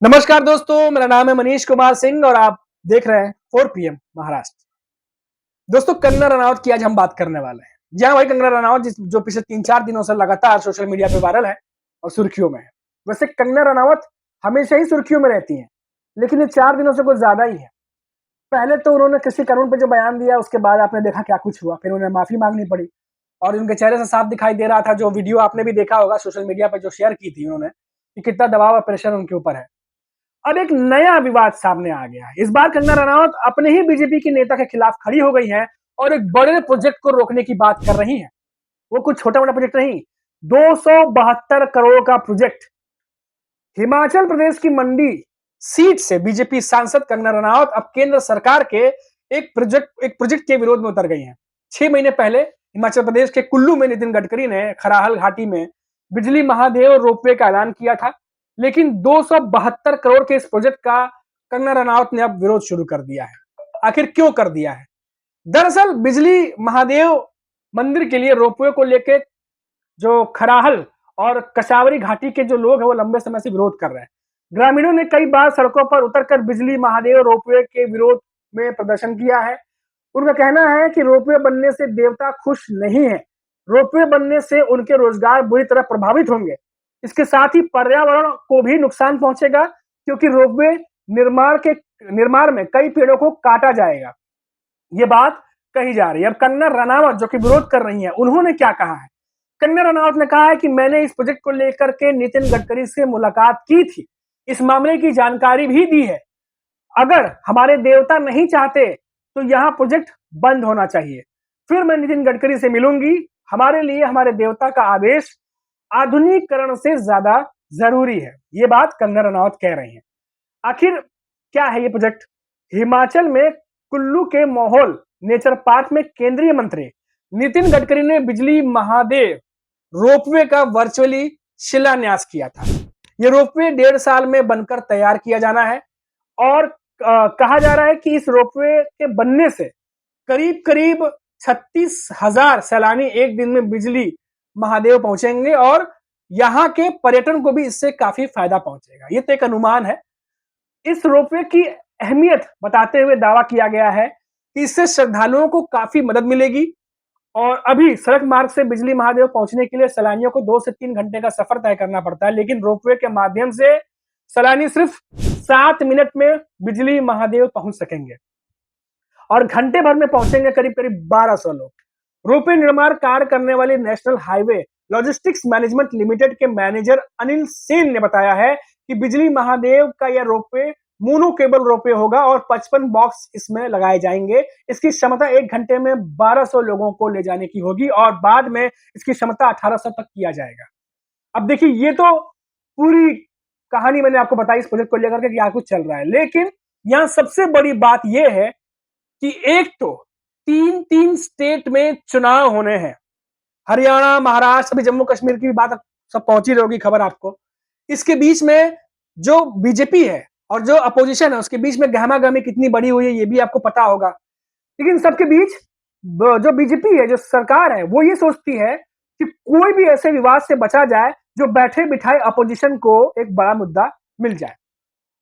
नमस्कार दोस्तों, मेरा नाम है मनीष कुमार सिंह और आप देख रहे हैं 4 पीएम महाराष्ट्र। दोस्तों, कंगना रनावत की आज हम बात करने वाले हैं। जी हाँ, वही कंगना रनावत जो पिछले 3-4 दिनों से लगातार सोशल मीडिया पे वायरल है और सुर्खियों में है। वैसे कंगना रनावत हमेशा ही सुर्खियों में रहती हैं, लेकिन ये 4 दिनों से कुछ ज़्यादा ही है। पहले तो उन्होंने कृषि कानून पे जो बयान दिया, उसके बाद आपने देखा क्या कुछ हुआ। फिर उन्हें माफ़ी माँगनी पड़ी और उनके चेहरे से साफ दिखाई दे रहा था, जो वीडियो आपने भी देखा होगा सोशल मीडिया पे जो शेयर की थी उन्होंने, कि कितना दबाव और प्रेशर उनके ऊपर है। अब एक नया विवाद सामने आ गया है। इस बार कंगना रनावत अपने ही बीजेपी की नेता के खिलाफ खड़ी हो गई हैं और एक बड़े प्रोजेक्ट को रोकने की बात कर रही हैं। वो कुछ छोटा-मोटा प्रोजेक्ट नहीं, 272 करोड़ का प्रोजेक्ट। हिमाचल प्रदेश की मंडी सीट से बीजेपी सांसद कंगना रनावत अब केंद्र सरकार के एक प्रोजेक्ट के विरोध में उतर गई हैं। 6 महीने पहले हिमाचल प्रदेश के कुल्लू में नितिन गडकरी ने खराहल घाटी में बिजली महादेव रोपवे का ऐलान किया था, लेकिन 272 करोड़ के इस प्रोजेक्ट का कंगना रनावत ने अब विरोध शुरू कर दिया है। आखिर क्यों कर दिया है? दरअसल बिजली महादेव मंदिर के लिए रोपवे को लेके जो खराहल और कसावरी घाटी के जो लोग हैं वो लंबे समय से विरोध कर रहे हैं। ग्रामीणों ने कई बार सड़कों पर उतरकर बिजली महादेव रोपवे के विरोध में प्रदर्शन किया है। उनका कहना है कि रोपवे बनने से देवता खुश नहीं है। रोपवे बनने से उनके रोजगार बुरी तरह प्रभावित होंगे। इसके साथ ही पर्यावरण को भी नुकसान पहुंचेगा, क्योंकि रोपवे निर्माण में कई पेड़ों को काटा जाएगा। ये बात कही जा रही है। अब कंगना रनावत जो कि विरोध कर रही हैं, उन्होंने क्या कहा है? कंगना रनावत ने कहा है कि मैंने इस प्रोजेक्ट को लेकर के नितिन गडकरी से मुलाकात की थी। इस मामले की जानकारी भी दी है। अगर हमारे देवता नहीं चाहते तो यहाँ प्रोजेक्ट बंद होना चाहिए। फिर मैं नितिन गडकरी से मिलूंगी। हमारे लिए हमारे देवता का आदेश आधुनिकीकरण से ज्यादा जरूरी है। ये बात कंगना रनावत कह रही हैं। आखिर क्या है ये प्रोजेक्ट? हिमाचल में कुल्लू के माहौल नेचर पार्क में केंद्रीय मंत्री नितिन गडकरी ने बिजली महादेव रोपवे का वर्चुअली शिलान्यास किया था। ये रोपवे 1.5 साल में बनकर तैयार किया जाना है और कहा जा रहा है कि इस रोपवे के बनने से करीब करीब 36,000 सैलानी एक दिन में बिजली महादेव पहुंचेंगे और यहाँ के पर्यटन को भी इससे काफी फायदा पहुंचेगा। ये तो एक अनुमान है। इस रोपवे की अहमियत बताते हुए दावा किया गया है कि इससे श्रद्धालुओं को काफी मदद मिलेगी और अभी सड़क मार्ग से बिजली महादेव पहुंचने के लिए सैलानियों को 2 से 3 घंटे का सफर तय करना पड़ता है, लेकिन रोपवे के माध्यम से सैलानी सिर्फ 7 मिनट में बिजली महादेव पहुंच सकेंगे और घंटे भर में पहुंचेंगे करीब करीब 1200 लोग। रोपवे निर्माण कार्य करने वाली national highway logistics management limited के मैनेजर अनिल सेन ने बताया है कि बिजली महादेव का यह रोपवे मोनो केबल रोपवे होगा और 55 बॉक्स इसमें लगाए जाएंगे। इसकी क्षमता 1 घंटे में 1200 लोगों को ले जाने की होगी और बाद में इसकी क्षमता 1800 तक किया जाएगा। अब देखिए, ये तो पूरी कहानी मैंने आपको बताई इस प्रोजेक्ट को लेकर के क्या कुछ चल रहा है, लेकिन यहाँ सबसे बड़ी बात यह है कि एक तो 3-3 स्टेट में चुनाव होने हैं। हरियाणा, महाराष्ट्र, अभी जम्मू कश्मीर की भी बात सब पहुंची रही होगी खबर आपको। इसके बीच में जो बीजेपी है और जो अपोजिशन है उसके बीच में गहमा-गहमी कितनी बड़ी हुई है ये भी आपको पता होगा। लेकिन सबके बीच जो बीजेपी है, जो सरकार है, वो ये सोचती है कि कोई भी ऐसे विवाद से बचा जाए जो बैठे-बिठाए अपोजिशन को एक बड़ा मुद्दा मिल जाए।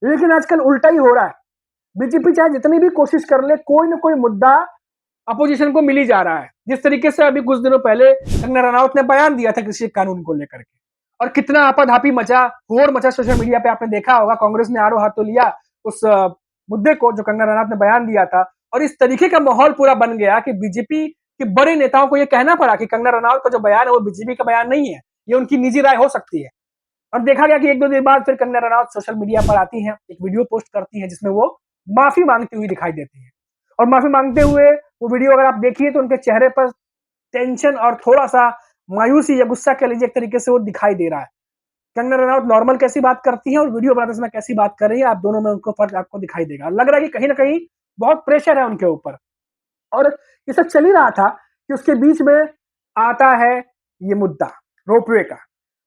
लेकिन आजकल उल्टा ही हो रहा है। बीजेपी चाहे जितनी भी कोशिश कर ले, कोई ना कोई मुद्दा अपोजिशन को मिल ही जा रहा है। जिस तरीके से अभी कुछ दिनों पहले कंगना रनावत ने बयान दिया था कृषि कानून को लेकर के और कितना आपाधापी मचा, शोर मचा सोशल मीडिया पे, आपने देखा होगा। कांग्रेस ने आड़ो हाथों लिया उस मुद्दे को जो कंगना रनावत ने बयान दिया था और इस तरीके का माहौल पूरा बन गया कि बीजेपी के बड़े नेताओं को यह कहना पड़ा कि कंगना रनावत का जो बयान है वो बीजेपी का बयान नहीं है, ये उनकी निजी राय हो सकती है। और देखा गया कि 1-2 दिन बाद फिर कंगना रनावत सोशल मीडिया पर आती हैं, एक वीडियो पोस्ट करती हैं जिसमें वो माफी मांगती हुई दिखाई देती है और माफी मांगते हुए वो वीडियो अगर आप देखिए तो उनके चेहरे पर टेंशन और थोड़ा-सा मायूसी या गुस्सा कह लीजिए, एक तरीके से वो दिखाई दे रहा है। कंगना रनावत नॉर्मल कैसी बात करती हैं और वीडियो बनाते समय कैसी बात कर रही है, आप दोनों में उनको फर्क आपको दिखाई देगा। लग रहा है कि कहीं न कहीं बहुत प्रेशर है उनके ऊपर और ये सब चल ही रहा था कि उसके बीच में आता है ये मुद्दा रोपवे का,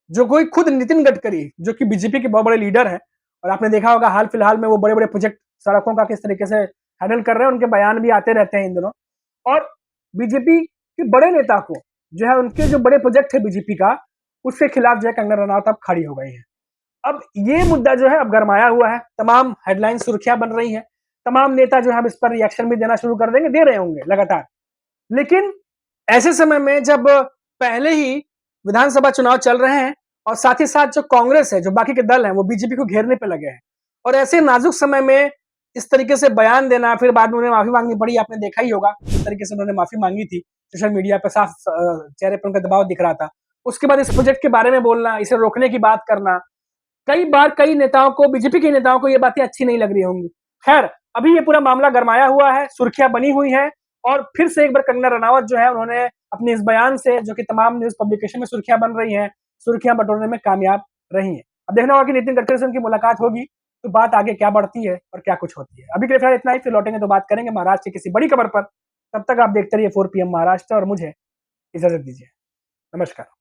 जो कोई खुद नितिन गडकरी जो कि बीजेपी के बहुत बड़े लीडर हैं और आपने देखा होगा हाल फिलहाल में वो बड़े-बड़े प्रोजेक्ट सड़कों का किस तरीके से हैंडल कर रहे हैं, उनके बयान भी आते रहते हैं इन दिनों। और बीजेपी के बड़े नेता को जो है उनके जो बड़े प्रोजेक्ट है बीजेपी का, उसके खिलाफ जो है कंगना रनावत अब खड़ी हो गई है। अब ये मुद्दा जो है अब गरमाया हुआ है, तमाम हेडलाइन सुर्खियां बन रही हैं, तमाम नेता जो है अब इस पर रिएक्शन भी देना शुरू कर देंगे, दे रहे होंगे लगातार। लेकिन ऐसे समय में जब पहले ही विधानसभा चुनाव चल रहे हैं और साथ ही साथ जो कांग्रेस है, जो बाकी के दल हैं, वो बीजेपी को घेरने पे लगे हैं और ऐसे नाजुक समय में इस तरीके से बयान देना, फिर बाद में उन्हें माफी मांगनी पड़ी, आपने देखा ही होगा किस तरीके से उन्होंने माफी मांगी थी। सोशल मीडिया पे साफ चेहरे पर उनका दबाव दिख रहा था। उसके बाद इस प्रोजेक्ट के बारे में बोलना, इसे रोकने की बात करना, कई बार कई नेताओं को, बीजेपी के नेताओं को ये बातें अच्छी नहीं लग रही होंगी। खैर, अभी ये पूरा मामला गरमाया हुआ है, सुर्खियां बनी हुई हैं और फिर से एक बार कंगना रनावत जो है उन्होंने अपने इस बयान से, जो कि तमाम न्यूज़ पब्लिकेशन में सुर्खियां बन रही हैं, सुर्खियां बटोरने में कामयाब रही हैं। अब देखना होगा कि नितिन गडकरी से उनकी मुलाकात होगी, तो बात आगे क्या बढ़ती है और क्या कुछ होती है। अभी के लिए फिलहाल इतना ही, फिर लौटेंगे तो बात करेंगे महाराष्ट्र की किसी बड़ी खबर पर। तब तक आप देखते रहिए 4 PM महाराष्ट्र और मुझे इजाजत दीजिए। नमस्कार।